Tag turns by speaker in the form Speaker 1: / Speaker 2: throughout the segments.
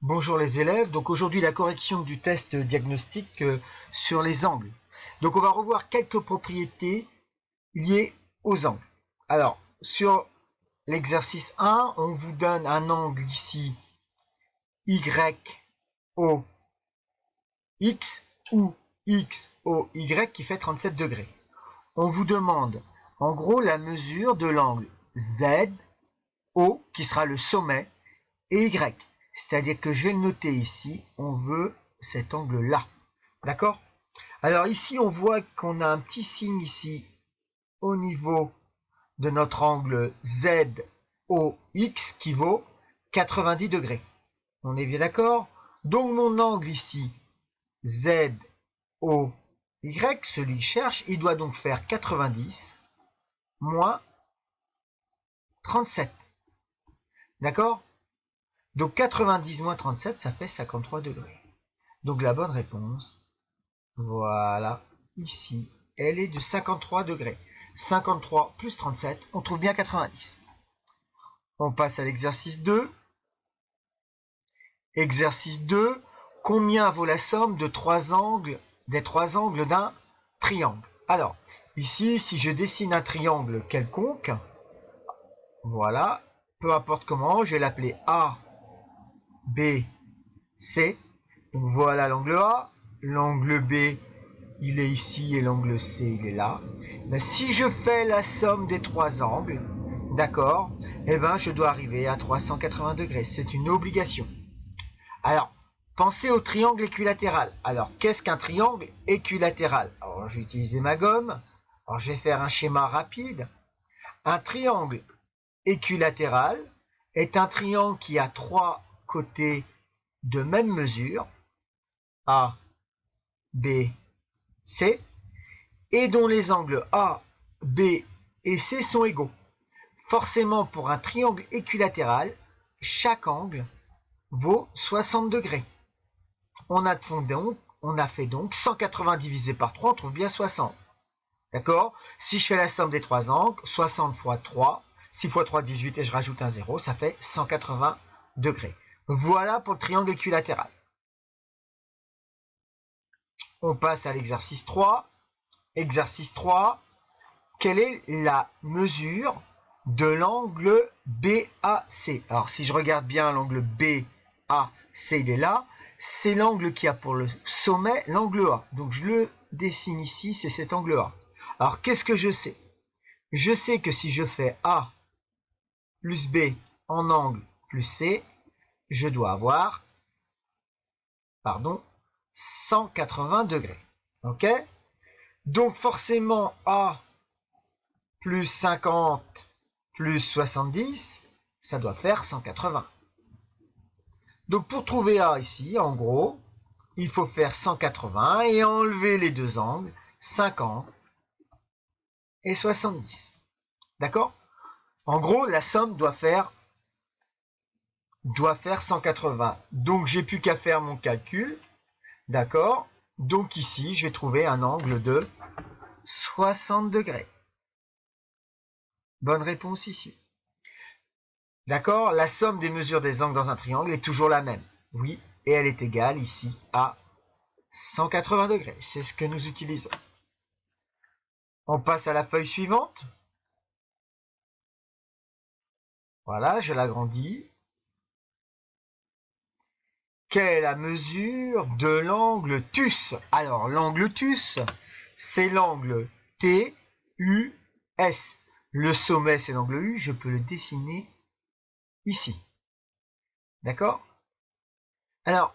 Speaker 1: Bonjour les élèves, donc aujourd'hui la correction du test diagnostique sur les angles. Donc on va revoir quelques propriétés liées aux angles. Alors sur l'exercice 1, on vous donne un angle ici YOX ou XOY qui fait 37 degrés. On vous demande en gros la mesure de l'angle ZO qui sera le sommet et Y. C'est-à-dire que je vais le noter ici, on veut cet angle-là. D'accord? Alors ici, on voit qu'on a un petit signe ici au niveau de notre angle ZOX qui vaut 90 degrés. On est bien d'accord? Donc mon angle ici, ZOY, celui que je cherche, il doit donc faire 90 moins 37. D'accord? Donc 90 moins 37, ça fait 53 degrés. Donc la bonne réponse, voilà, ici, elle est de 53 degrés. 53 plus 37, on trouve bien 90. On passe à l'exercice 2. Exercice 2, combien vaut la somme de des trois angles d'un triangle? Alors, ici, si je dessine un triangle quelconque, voilà, peu importe comment, je vais l'appeler A, B, C. Donc voilà l'angle A, l'angle B, il est ici et l'angle C, il est là. Ben, si je fais la somme des trois angles, d'accord, eh ben, je dois arriver à 380 degrés. C'est une obligation. Alors, pensez au triangle équilatéral. Alors, qu'est-ce qu'un triangle équilatéral? Alors, je vais utiliser ma gomme. Alors, je vais faire un schéma rapide. Un triangle équilatéral est un triangle qui a trois côtés de même mesure, A, B, C, et dont les angles A, B et C sont égaux. Forcément, pour un triangle équilatéral, chaque angle vaut 60 degrés. On a fait donc 180 divisé par 3, on trouve bien 60. D'accord? Si je fais la somme des trois angles, 60 fois 3, 6 fois 3, 18 et je rajoute un 0, ça fait 180 degrés. Voilà pour le triangle équilatéral. On passe à l'exercice 3. Exercice 3, quelle est la mesure de l'angle BAC? Alors si je regarde bien l'angle BAC, il est là. C'est l'angle qui a pour le sommet l'angle A. Donc je le dessine ici, c'est cet angle A. Alors qu'est-ce que je sais? Je sais que si je fais A plus B en angle plus C, je dois avoir 180 degrés. Ok? Donc forcément A plus 50 plus 70, ça doit faire 180. Donc pour trouver A ici, en gros, il faut faire 180 et enlever les deux angles, 50 et 70. D'accord? En gros, la somme doit faire 180. Donc j'ai plus qu'à faire mon calcul. D'accord? Donc ici, je vais trouver un angle de 60 degrés. Bonne réponse ici. D'accord? La somme des mesures des angles dans un triangle est toujours la même. Oui, et elle est égale ici à 180 degrés. C'est ce que nous utilisons. On passe à la feuille suivante. Voilà, je l'agrandis. Quelle est la mesure de l'angle TUS? Alors, l'angle TUS, c'est l'angle TUS. Le sommet, c'est l'angle U. Je peux le dessiner ici. D'accord? Alors,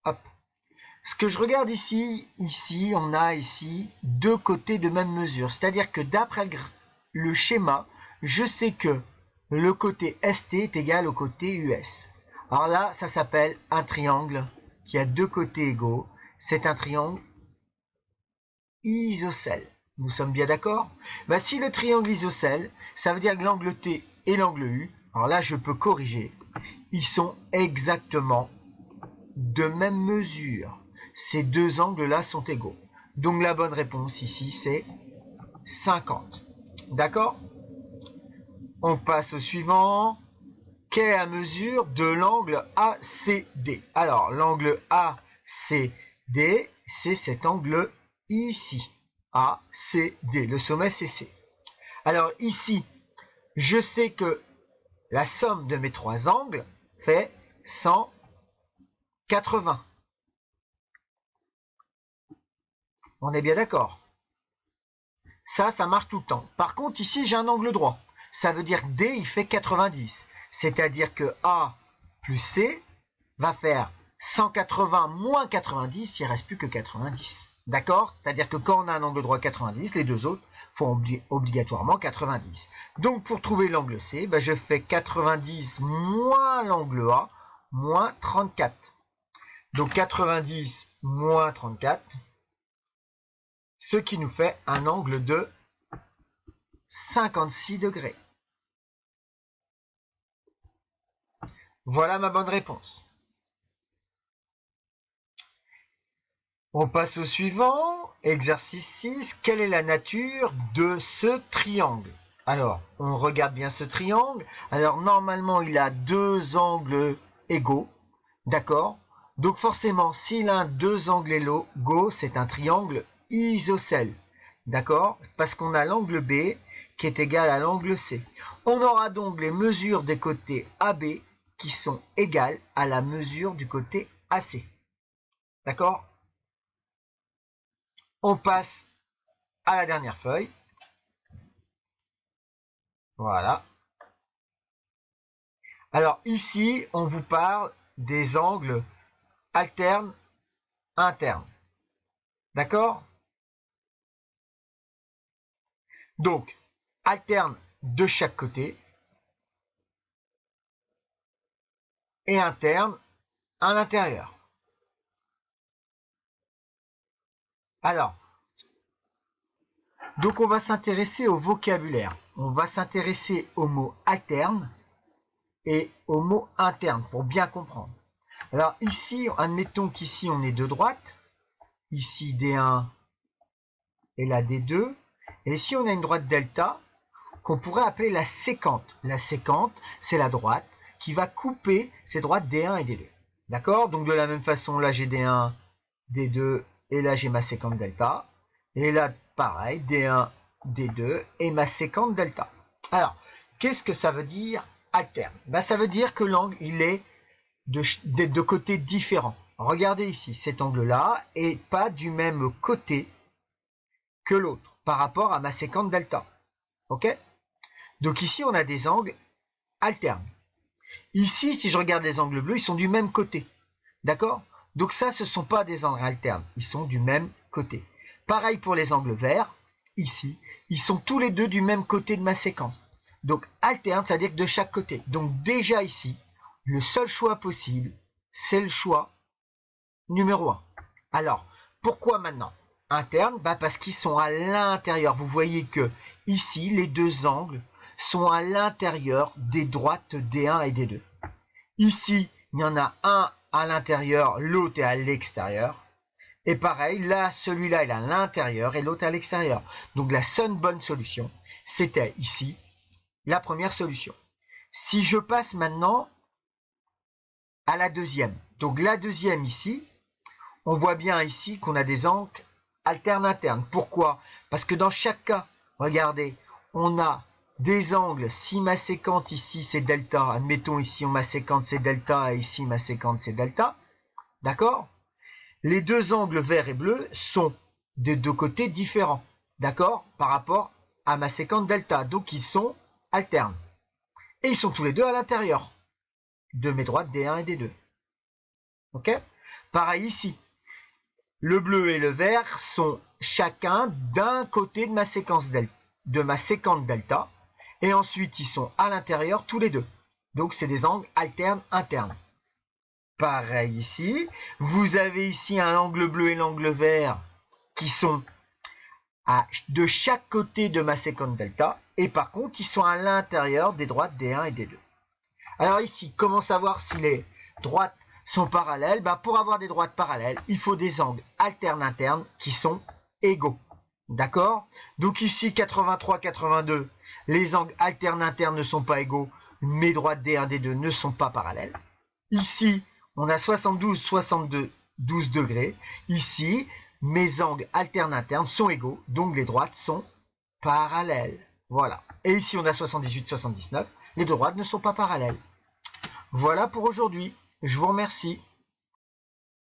Speaker 1: hop. Ce que je regarde ici, on a ici deux côtés de même mesure. C'est-à-dire que d'après le schéma, je sais que le côté ST est égal au côté US. Alors là, ça s'appelle un triangle qui a deux côtés égaux. C'est un triangle isocèle. Nous sommes bien d'accord? Ben, si le triangle isocèle, ça veut dire que l'angle T et l'angle U, alors là, je peux corriger. Ils sont exactement de même mesure. Ces deux angles-là sont égaux. Donc la bonne réponse ici, c'est 50. D'accord? On passe au suivant. quelle est la mesure de l'angle ACD? Alors, l'angle ACD, c'est cet angle ici. ACD, le sommet c'est C. Alors ici, je sais que la somme de mes trois angles fait 180. On est bien d'accord? Ça marche tout le temps. Par contre, ici, j'ai un angle droit. Ça veut dire que D, il fait 90. C'est-à-dire que A plus C va faire 180 moins 90, il ne reste plus que 90. D'accord? C'est-à-dire que quand on a un angle droit 90, les deux autres font obligatoirement 90. Donc, pour trouver l'angle C, ben, je fais 90 moins l'angle A, moins 34. Donc, 90 moins 34, ce qui nous fait un angle de 56 degrés. Voilà ma bonne réponse. On passe au suivant, exercice 6. Quelle est la nature de ce triangle? Alors, on regarde bien ce triangle. Alors, normalement, il a deux angles égaux. D'accord? Donc, forcément, s'il a deux angles égaux, c'est un triangle isocèle. D'accord? Parce qu'on a l'angle B qui est égal à l'angle C. On aura donc les mesures des côtés AB qui sont égales à la mesure du côté AC. D'accord? On passe à la dernière feuille. Voilà. Alors ici, on vous parle des angles alternes, internes. D'accord? Donc, alterne de chaque côté et interne à l'intérieur. Alors, donc on va s'intéresser au vocabulaire. On va s'intéresser au mot alterne et au mot interne pour bien comprendre. Alors ici, admettons qu'ici on est de droite. Ici D1 et là D2. Et ici on a une droite delta qu'on pourrait appeler la sécante. La sécante, c'est la droite qui va couper ces droites D1 et D2. D'accord? Donc de la même façon, là j'ai D1, D2 et là j'ai ma sécante delta. Et là, pareil, D1, D2 et ma sécante delta. Alors, qu'est-ce que ça veut dire alterne? Ben, ça veut dire que l'angle, il est de côtés différents. Regardez ici, cet angle-là est pas du même côté que l'autre par rapport à ma sécante delta. Ok? Donc ici, on a des angles alternes. Ici, si je regarde les angles bleus, ils sont du même côté. D'accord? Donc ça, ce ne sont pas des angles alternes. Ils sont du même côté. Pareil pour les angles verts. Ici, ils sont tous les deux du même côté de ma séquence. Donc alterne, c'est-à-dire que de chaque côté. Donc déjà ici, le seul choix possible, c'est le choix numéro 1. Alors, pourquoi maintenant interne? Parce qu'ils sont à l'intérieur. Vous voyez que ici, les deux angles sont à l'intérieur des droites D1 et D2. Ici, il y en a un à l'intérieur, l'autre est à l'extérieur. Et pareil, là, celui-là est à l'intérieur et l'autre à l'extérieur. Donc la seule bonne solution, c'était ici, la première solution. Si je passe maintenant à la deuxième. Donc la deuxième ici, on voit bien ici qu'on a des angles alternes internes. Pourquoi? Parce que dans chaque cas, regardez, on a des angles. Si ma séquente ici c'est delta, admettons ici ma séquente c'est delta et ici ma séquente c'est delta, d'accord? Les deux angles vert et bleu sont de deux côtés différents, d'accord? Par rapport à ma séquente delta, donc ils sont alternes. Et ils sont tous les deux à l'intérieur de mes droites D1 et D2. Ok? Pareil ici. Le bleu et le vert sont chacun d'un côté de ma séquence delta, de ma séquente delta, et ensuite ils sont à l'intérieur tous les deux. Donc c'est des angles alternes internes. Pareil ici, vous avez ici un angle bleu et l'angle vert qui sont de chaque côté de ma séquente delta, et par contre ils sont à l'intérieur des droites D1 et D2. Alors ici, comment savoir si les droites sont parallèles? Pour avoir des droites parallèles, il faut des angles alternes internes qui sont égaux. D'accord? Donc ici, 83, 82, les angles alternes internes ne sont pas égaux. mes droites D1, D2 ne sont pas parallèles. Ici, on a 72, 62, 12 degrés. Ici, mes angles alternes internes sont égaux, donc les droites sont parallèles. Voilà. Et ici, on a 78, 79. Les deux droites ne sont pas parallèles. Voilà pour aujourd'hui. Je vous remercie.